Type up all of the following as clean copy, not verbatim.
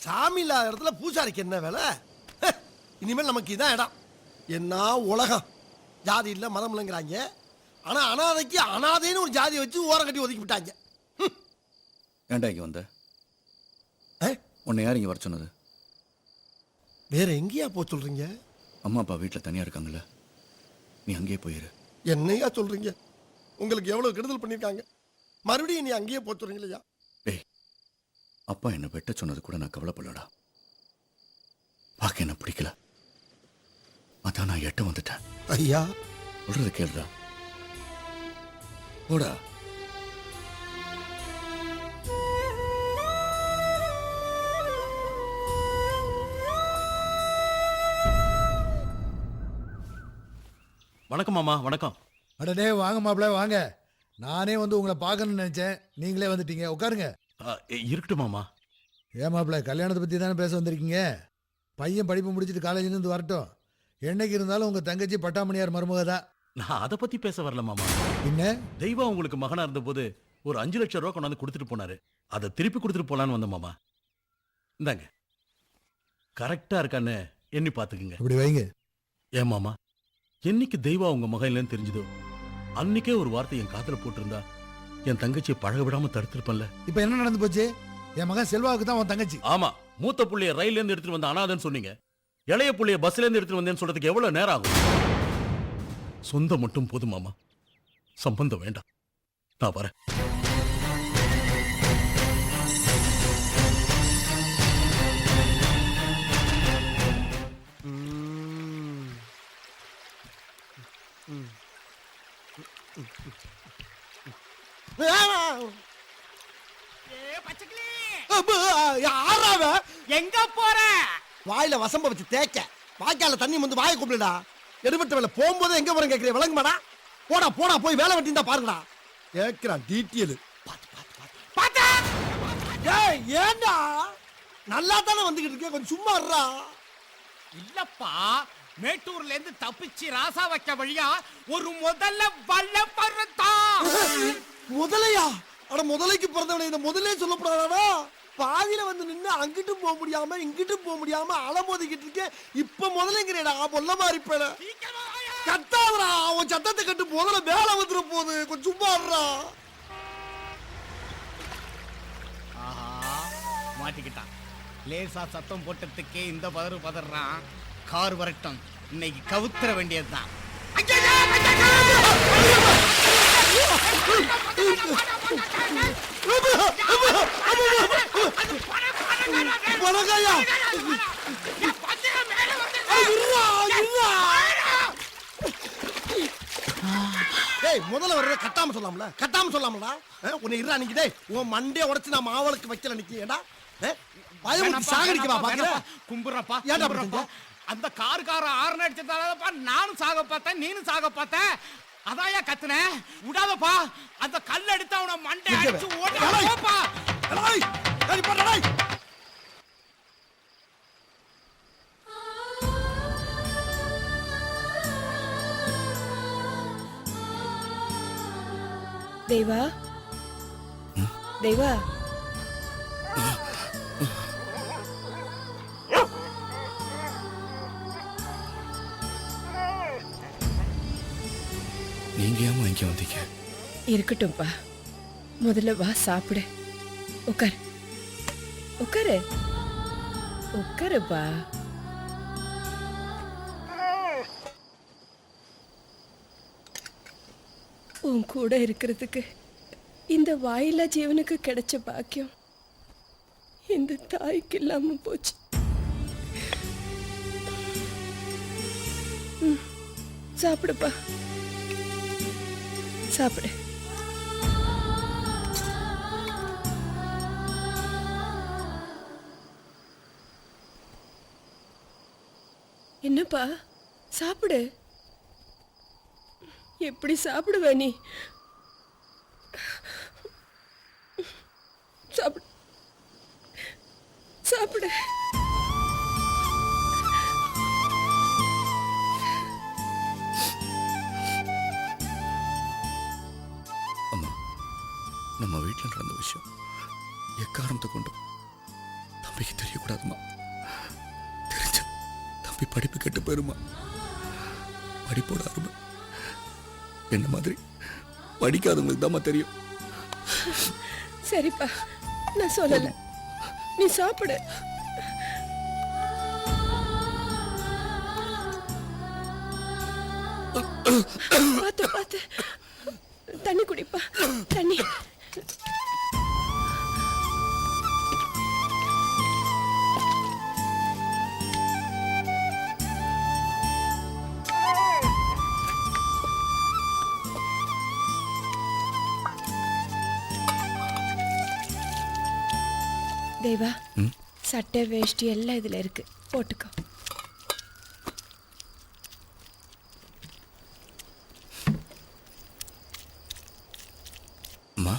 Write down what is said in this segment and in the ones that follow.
சாமி இல்லாத இடத்துல பூசாரிக்கு என்ன வேலை? இனிமேல் நமக்கு இதான் இடம். என்ன உலகம்! ஜாதி இல்லை மதம் இல்லைங்கிறாங்க. ஆனா அனாதைக்கு அனாதைன்னு ஒரு ஜாதியை வச்சு ஓரம் கட்டி ஒதுக்கி விட்டாங்க. ஏன்டா இங்க வந்த? உன்னை யார் இங்க வர சொன்னது? வேற எங்கேயா போ சொல்றீங்க? அம்மா அப்பா வீட்டில் தனியா இருக்காங்கல்ல, நீ அங்கேயே போயிரு. என்னையா சொல்றீங்க? உங்களுக்கு எவ்வளவு கெடுதல் பண்ணிருக்காங்க, மறுபடியும் நீ அங்கேயே போ சொல்றீங்களா? டேய், அப்பா என்ன வெட்ட சொன்னது கூட நான் கவலைப்படலடா. பார்க்க என்ன பிடிக்கல, அதான் நான் எட்ட வந்துட்டேன். ஐயா சொல்றது கேளுடா, போடா. வணக்கம் மாமா. வணக்கம். அடடே வாங்க மாப்பிள்ள வாங்க. நானே வந்து உங்களை பார்க்கணும்னு நினைச்சேன், நீங்களே வந்துட்டீங்க. உட்காருங்க. இருக்கட்டும் மாமா. ஏன் மாப்பிள்ள, கல்யாணத்தை பற்றி தானே பேச வந்திருக்கீங்க? பையன் படிப்பு முடிச்சுட்டு காலேஜ்லேருந்து வரட்டும். என்னைக்கு இருந்தாலும் உங்கள் தங்கச்சி பட்டாமணியார் மருமக தான். நான் அதை பத்தி பேச வரல மாமா. என்ன? தெய்வா உங்களுக்கு மகனா இருந்த போது ஒரு 5 லட்சம் ரூபாய் கொண்டாந்து கொடுத்துட்டு போனாரு. அதை திருப்பி கொடுத்துட்டு போலான்னு வந்த மாமா. இந்தாங்க, கரெக்டா இருக்கான்னு எண்ணி பாத்துக்குங்க. அப்படி வைங்க. ஏன் மாமா, என்னைக்கு தெய்வா உங்க மகன் இல்லைன்னு தெரிஞ்சதோ அன்னைக்கே ஒரு வார்த்தை என் காதுல போட்டிருந்தா என் தங்கச்சியை பழக விடாம தடுத்திருப்பேன்ல. இப்போ என்ன நடந்து போச்சு? என் மகன் செல்வாவுக்கு தான் உன் தங்கச்சி. ஆமா, மூத்த புள்ளைய ரயில்ல இருந்து எடுத்துட்டு வந்த அனாதன்னு சொன்னீங்க. இளைய புள்ளைய பஸ்ல இருந்து எடுத்துட்டு வந்தேன்னு சொல்றதுக்கு எவ்வளவு நேரம் ஆகும்? சொந்தம் மட்டும் போதும் மாமா, சம்பந்தம் வேண்டாம். நான் வரேன். எங்க போற? வாயில வசம்ப வச்சு தேய்க்க, வாய்க்கால தண்ணி வந்து வாயை கூப்பிடுடா. எடுபட்ட வேலை போகும்போது எங்க போறேன் கேட்கிறேன், விளங்குமாடா? போடா போடா, போய் வேலை வெட்டி தான் பாருங்கடா. கேட்கிறான் டீட்டெயில். ஏண்டா நல்லா தானே வந்துகிட்டு இருக்கேன், கொஞ்சம் சும்மா இருடா. இல்லப்பா, மேட்டூர்ல இருந்து தப்பிச்சு ராசா வைக்க வழியா ஒரு முதல்ல வல்ல பறத்தான். முதலையா? அட முதலைக்கு பிறந்தவனை இந்த முதலே சொல்லப்படாதா? பாதியில வந்து நின்று அங்கிட்டும் போக முடியாம இங்கிட்டும் போக முடியாம அலமோதிக்கிட்டு இருக்கேன். இப்ப முதலைங்கிறேடா, பொல்ல மாதிரி பேட கத்தாதரா. அவன் சத்தத்தை கட்டு முதல்ல வேலை வந்துட போகுது, கொஞ்சம் சும்மா இருடா. மாட்டிக்கிட்டான். லேசா சத்தம் போட்டதுக்கே இந்த பதறான். கார் வரட்டும், இன்னைக்கு கவுத்துற வேண்டியதுதான். முதல்ல வர்றத கட்டாம சொல்லாமல, கட்டாம சொல்லாமலா? உன்னை இருடா நிக்கி. டேய், உன் மண்டே உடைச்சு நான் மாவளுக்கு வைக்கல நிக்கியடா. பயமுறுத்தி சாகடிக்கவா பாக்குற? கும்புறப்பா, ஏன்டா அப்படி? அந்த கார ஆர்ன் அடிச்சதாலப்பா நானும் சாக பார்த்தேன், நீனும் சாக பார்த்தேன். அதாயா கத்துன, விடாதப்பா. அந்த கல் எடுத்து அவன மண்டை அடிச்சு ஓடுப்பா. தேவா, தேவா, நீங்க ஏமா இங்க வந்தீங்க? இருக்கட்டும்பா, முதல்ல வா சாப்பிடு. உட்காரு, உட்காரு, உட்காருப்பா. உன் கூட இருக்கிறதுக்கு இந்த வாயில்லா ஜீவனுக்கு கிடைச்ச பாக்கியம் இந்த தாய்க்கு இல்லாம போச்சு. சாப்பிடுப்பா, சாப்பிடு. என்னப்பா சாப்பிடு. எப்படி சாப்பிடுவ நீ? சாப்பிடு, சாப்பிடு. அம்மா, நம்ம வீட்டில் நடந்த விஷயம் எக்காரணத்தை கொண்டு தம்பிக்கு தெரியக்கூடாதுமா. தெரிஞ்ச தம்பி படிப்பு கெட்டு போயிருமா. படிப்போட அருமை என்ன மாதிரி படிக்காதவங்களுக்கு தாம்மா தெரியும். சரிப்பா, நான் சொல்லல. நீ சாப்பிடு. பார்த்து பார்த்து தண்ணி குடிப்பா, தண்ணி. தேவா, சட்டை வேஷ்டி எல்லாம் இதுல இருக்கு, போட்டுக்கோ. அம்மா,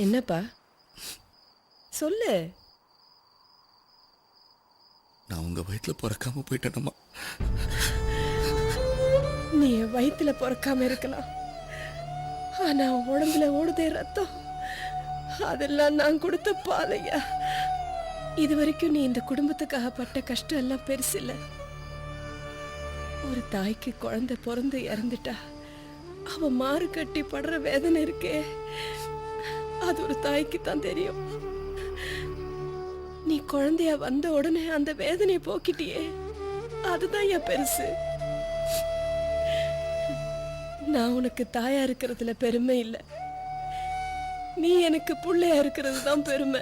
என்னப்பா சொல்லு. நான் உங்க வயிற்றுல பிறக்காம போயிட்டேனம்மா. நீ என் வயித்துல பிறக்காம இருக்கலாம், ஆனா உடம்புல ஓடுதே ரத்தம், அதெல்லாம் நான் கொடுத்த பாதையா. இது வரைக்கும் நீ இந்த குடும்பத்துக்காக பட்ட கஷ்டம் எல்லாம் பெருசு இல்ல. ஒரு தாய்க்கு குழந்தை பிறந்து இறந்துட்டா அவ மாறு கட்டி படுற வேதனை இருக்கே, அது ஒரு தாய்க்கு தான் தெரியும். நீ குழந்தையா வந்த உடனே அந்த வேதனையை போக்கிட்டியே, அதுதான் என் பெருசு. நான் உனக்கு தாயா இருக்கிறதுல பெருமை இல்லை, நீ எனக்கு புள்ளையா இருக்கிறது தான் பெருமை.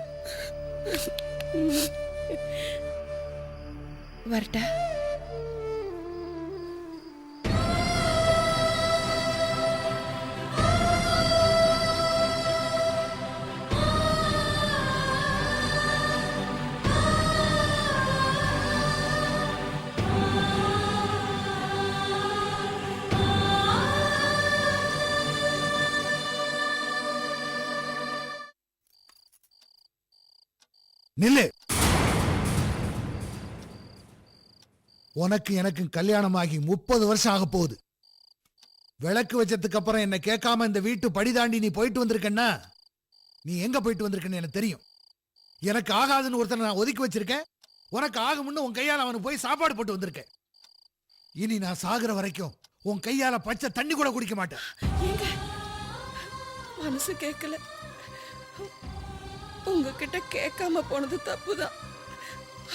வரட்டா? நில்லு. உனக்கு எனக்கு கல்யாணமாகி 30 வருஷம் ஆக போகுது. விளக்கு வச்சதுக்கு அப்புறம் என்ன கேட்காம இந்த வீட்டு படி தாண்டி நீ போயிட்டு வந்திருக்கன்னா, நீ எங்க போயிட்டு வந்திருக்கன்னு எனக்கு தெரியும். எனக்கு ஆகாதுன்னு ஒருத்தனை நான் ஒதுக்கி வச்சிருக்கேன், உனக்கு ஆகும்னு உன் கையால் அவனுக்கு போய் சாப்பாடு போட்டு வந்திருக்கேன். இனி நான் சாகுற வரைக்கும் உன் கையால பச்சை தண்ணி கூட குடிக்க மாட்டேன். ஏங்க, மனசு கேட்கல. உங்ககிட்ட கேட்காம போனது தப்புதான்,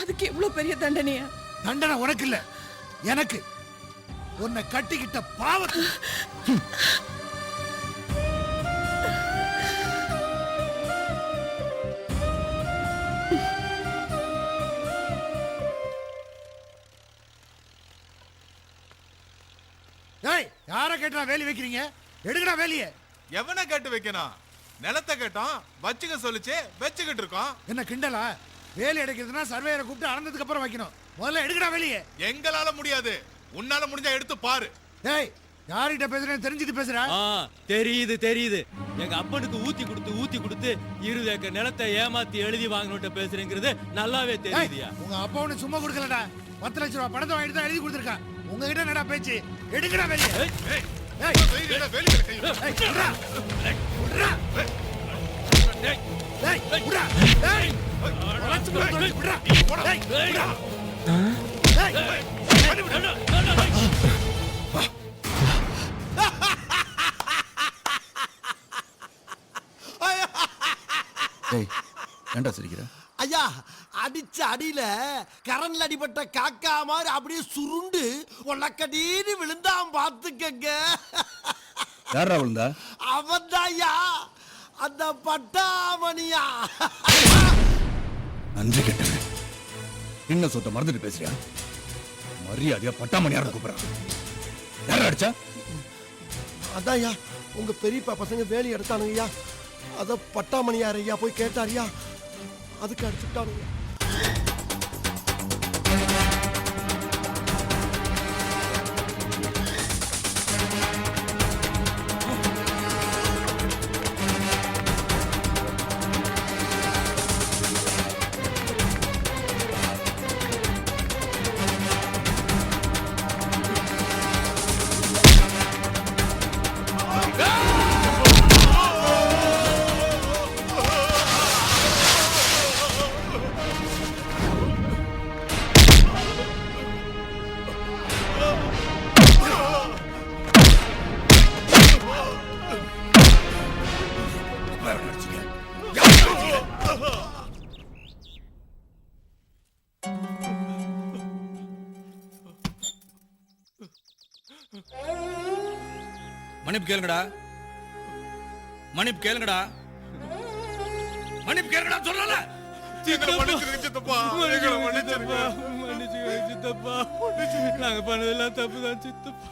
அதுக்கு இவ்வளவு பெரிய தண்டனையா? தண்டனை உனக்கு இல்ல, எனக்கு. உன்னை கட்டிக்கிட்ட பாவத்து. ஏய், யார கேட்டா வேலி வைக்கிறீங்க? எடுக்கடா வேலிய. எவனை கேட்டு வைக்கணும்? நிலத்தை கேட்டோம், வச்சுக்க சொல்லிச்சு, வச்சுக்கிட்டு இருக்கோம். என்ன கிண்டலா? வேலி அடைக்கிறதுனா சர்வேயரை கூப்பிட்டு அளந்ததுக்கு அப்புறம் வைக்கணும். முதல்ல எடுக்கடா வேலிய. எங்களால முடியாது, உன்னால முடிஞ்சா எடுத்து பாரு. ஏய், யார்கிட்ட பேசுறேன்னு தெரிஞ்சுட்டு பேசுற? தெரியுது தெரியுது. எங்க அப்பனுக்கு ஊத்தி கொடுத்து 20 ஏக்கர் நிலத்தை ஏமாத்தி எழுதி வாங்கணும்ட்ட பேசுறேங்கிறது நல்லாவே தெரியுதியா? உங்க அப்பா ஒண்ணு சும்மா கொடுக்கலடா, 10 லட்சம் ரூபாய் பணத்தை வாங்கிட்டு தான் எழுதி கொடுத்துருக்கான். உங்ககிட்ட என்னடா பேச்சு? எடுக்கடா வேலிய. ஏய், வெளியில கை வை. ஏய், விட்றா. விட்றா. ஏய், விட்றா. ஏய், வளைச்சு போட்டு விட்றா. ஏய், விட்றா. ஏய், ஏய், ஏன்டா சிரிக்கிற? ஐயா, அடிச்ச அடியில கரண்ட்ல அடிபட்ட காக்கா மாதிரி அப்படியே சுருண்டு உலக்கடின்னு விழுந்தான் பாத்துக்கங்க. யாரா விழுந்தா? அவன்தான் ஐயா, அந்த பட்டாமணியா. நன்றி கெட்டவன். என்ன சொத்த மறந்துட்டு பேசுறியா? மரியாதையா பட்டாமணியார கூப்பிடுறான். யாரா அடிச்சா? அதான் ஐயா, உங்க பெரியப்பா பசங்க வேலி எடுத்தானுங்க ஐயா. அத பட்டாமணியார் ஐயா போய் கேட்டாரியா, அதுக்கு அடிச்சுட்டானுங்க. மன்னிப்பு கேளுங்கடா, மன்னிப்பு கேளுங்கடா, மன்னிப்பு கேளுங்கடா சொல்லல. எங்களை மன்னிச்சிருங்க சித்தப்பா, எங்களை மன்னிச்சிருங்க. மன்னிச்சுக்கோங்க சித்தப்பா. நாங்க பண்ணதெல்லாம் தப்புதான் சித்தப்பா.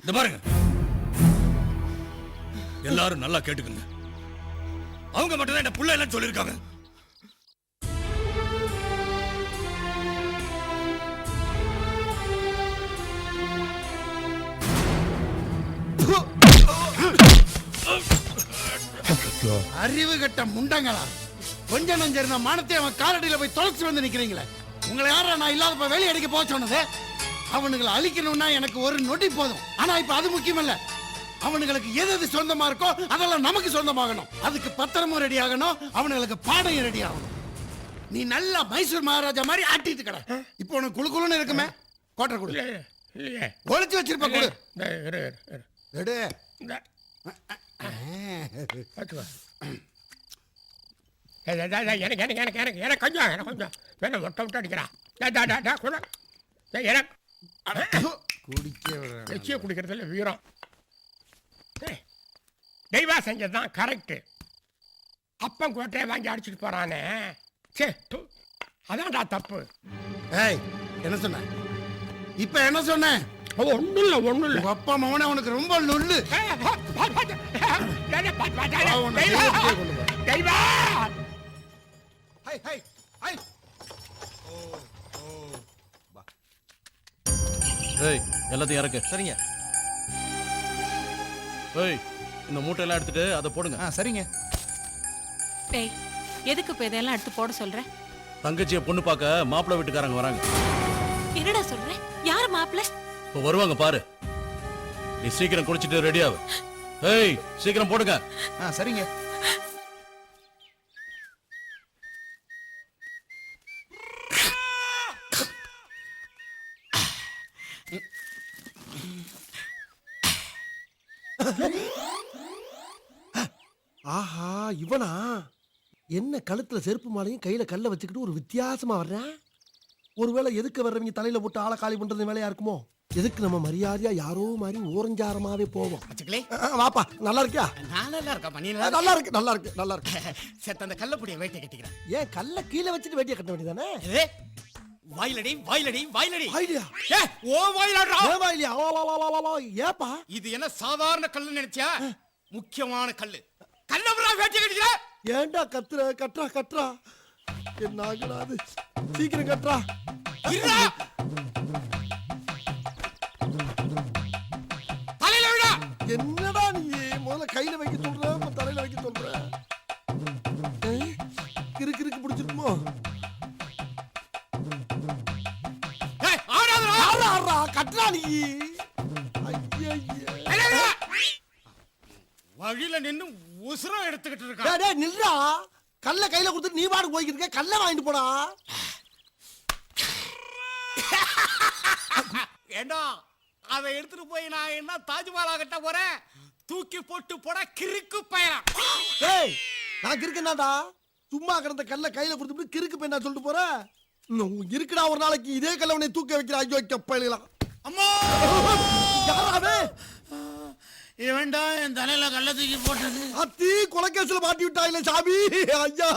இந்த பாருங்க, எல்லாரும் நல்லா கேட்டுக்கங்க. அவங்க மட்டும் தான் என்ன புள்ள இல்லைன்னு சொல்லியிருக்காங்க. அறிவு கட்ட முண்டங்களா, கொஞ்சம் நஞ்சம் இருந்த மானத்தை அவன் காலடியில போய் தொலைச்சு வந்து நிக்கிறீங்களே. உங்களை யாரா நான் இல்லாதப்ப வேலை அடிக்க போக சொன்னது? அவனுங்களை அழிக்கணும்னா எனக்கு ஒரு நொடி போதும். ஆனா இப்ப அது முக்கியம் இல்ல. அவனுங்களுக்கு எது எது சொந்தமா இருக்கோ அதெல்லாம் நமக்கு சொந்தமாகணும். அதுக்கு பத்திரமும் ரெடி ஆகணும், அவனுங்களுக்கு பாடையும் ரெடி ஆகணும். நீ நல்லா மைசூர் மகாராஜா மாதிரி ஆட்டிட்டு கடை. இப்போ உனக்கு குழு குழுன்னு இருக்குமே, கோட்டை கொடு. ஒளிச்சு வச்சிருப்ப கொடு. எடு. எனக்கு கொஞ்சம் வேணும் மொட்டை விட்டு அடிக்கிறான். எச்சிய குடிக்கிறதுல வீரம். தெய்வா செஞ்சதுதான் கரெக்ட். அப்பன் கோட்டையை வாங்கி அடிச்சுட்டு போறானே, அதான்டா தப்பு. ஏய், என்ன சொன்ன இப்ப? என்ன சொன்ன? ஒண்ணு இல்ல. அப்பா மவனே உனக்கு ரொம்ப நொல்லு. தெய்வா ஏய், எல்லாத்தையும் இறக்கு. சரிங்க. ஏய், இந்த மூட்டையெல்லாம் எடுத்துட்டு அதை போடுங்க. சரிங்க. டேய், எதுக்கு இப்ப இதெல்லாம் எடுத்து போட சொல்ற? தங்கச்சியை பொண்ணு பார்க்க மாப்பிள்ளை வீட்டுக்காரங்க வராங்க. என்னடா சொல்ற? யார் மாப்பிள்ளை? இப்போ வருவாங்க பாரு. நீ சீக்கிரம் குளிச்சுட்டு ரெடி ஆகு. ஏய், சீக்கிரம் போடுங்க. சரிங்க. ஆஹா, இவனா என்ன கழுத்துல செருப்பு மாலையும் கையில கல்ல வச்சுக்கிட்டு ஒரு வித்தியாசமா வர்றேன். ஒருவேளை எதுக்கு வர்றவங்க தலையில போட்டு ஆளை காலி பண்றது வேலையா இருக்குமோ? எதுக்கு நம்ம மரியாதையா யாரோ மாதிரி ஓரஞ்சாரமாவே போவோம். வாப்பா, நல்லா இருக்கியா? நான் நல்லா இருக்கேன். நீ நல்லா இருக்கு, நல்லா இருக்கு, நல்லா இருக்கு. சேர்த்து அந்த கள்ளப்புடிய வேட்டை கட்டிக்கிறேன். ஏன் கல்ல கீழே வச்சுட்டு வேட்டியை கட்ட வேண்டியதானே? வாயிலடி. ஐடியா ஓ வாயிலடா. ஏன் வாயிலியா? ஏப்பா இது என்ன சாதாரண கல்லு நினைச்சியா? முக்கியமான கல்லு. கள்ளப்புறா வேட்டை கட்டிக்கிற. ஏன்டா கத்துற? கட்டுறா. என்ன ஆகுறாது? சீக்கிரம் கட்டுறா. தலையில விடா. என்னடா நீ முதல்ல கையில வைக்க சொல்ற, இப்ப தலையில வைக்க சொல்ற. கிறுக்கு பிடிச்சிருக்குமோ? கட்டுறா நீ. வழியில நின்னு உசுரம் எடுத்துக்கிட்டு இருக்க. நில்றா. கல்ல கையில கொடுத்து நீ பாடு போய்கிட்டு இருக்க. கல்ல வாங்கிட்டு போடா. ஏண்டா, அதை எடுத்துட்டு போய் நான் என்ன தாஜ்மஹாலா கட்ட போறேன்? தூக்கி போட்டு போட கிறுக்கு பையன். ஏய், நான் கிறுக்குனாடா. சும்மா கிடந்த கல்ல கையில கொடுத்துட்டு கிறுக்கு பையன் சொல்லிட்டு போற. இருக்குடா, ஒரு நாளைக்கு இதே கல்ல உன்னை தூக்க வைக்கிற. ஐயோ கப்பலாம். அம்மா, யாராவே இவன்டா என் தலையில கல்ல தூக்கி போட்டது. அத்தி கொலைக்கேசில மாட்டி விட்டாயில சாமி. ஐயா.